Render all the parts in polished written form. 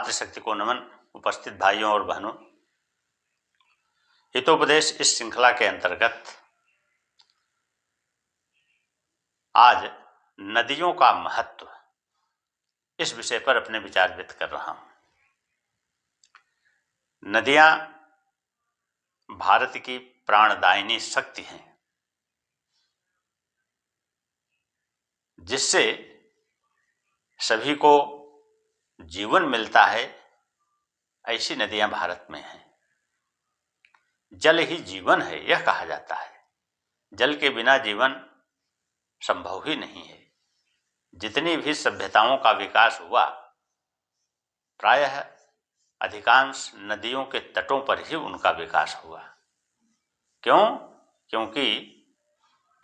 मातृशक्ति को नमन। उपस्थित भाइयों और बहनों, हितोपदेश इस श्रृंखला के अंतर्गत आज नदियों का महत्व इस विषय पर अपने विचार व्यक्त कर रहा हूं। नदियां भारत की प्राणदायिनी शक्ति हैं, जिससे सभी को जीवन मिलता है। ऐसी नदियां भारत में हैं। जल ही जीवन है, यह कहा जाता है। जल के बिना जीवन संभव ही नहीं है। जितनी भी सभ्यताओं का विकास हुआ, प्रायः अधिकांश नदियों के तटों पर ही उनका विकास हुआ। क्यों? क्योंकि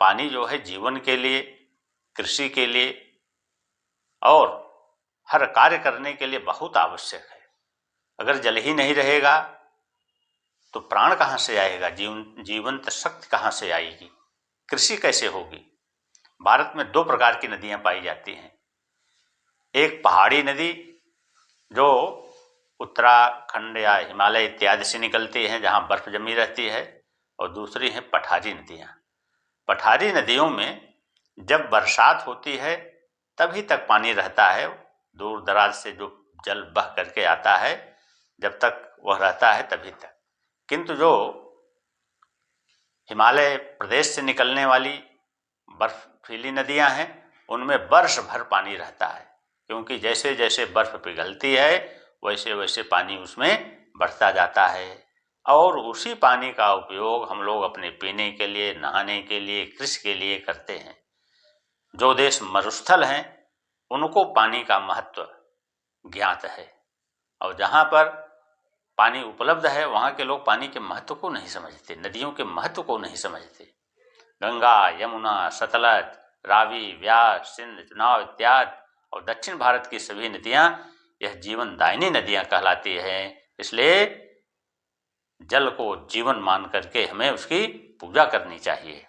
पानी जो है जीवन के लिए, कृषि के लिए और हर कार्य करने के लिए बहुत आवश्यक है। अगर जल ही नहीं रहेगा तो प्राण कहाँ से आएगा, जीवंत शक्ति कहाँ से आएगी, कृषि कैसे होगी। भारत में दो प्रकार की नदियां पाई जाती हैं। एक पहाड़ी नदी जो उत्तराखंड या हिमालय इत्यादि से निकलती है, जहां बर्फ जमी रहती है, और दूसरी है पठारी नदियां। पठारी नदियों में जब बरसात होती है तभी तक पानी रहता है। दूर दराज से जो जल बह करके आता है, जब तक वह रहता है तभी तक। किंतु जो हिमालय प्रदेश से निकलने वाली बर्फीली नदियां हैं, उनमें वर्ष भर पानी रहता है, क्योंकि जैसे जैसे बर्फ पिघलती है वैसे वैसे पानी उसमें बढ़ता जाता है। और उसी पानी का उपयोग हम लोग अपने पीने के लिए, नहाने के लिए, कृषि के लिए करते हैं। जो देश मरुस्थल हैं उनको पानी का महत्व ज्ञात है, और जहाँ पर पानी उपलब्ध है वहाँ के लोग पानी के महत्व को नहीं समझते, नदियों के महत्व को नहीं समझते। गंगा, यमुना, सतलज, रावी, व्यास, सिंध, चुनाव इत्यादि और दक्षिण भारत की सभी नदियाँ यह जीवनदायिनी नदियाँ कहलाती हैं। इसलिए जल को जीवन मान करके हमें उसकी पूजा करनी चाहिए।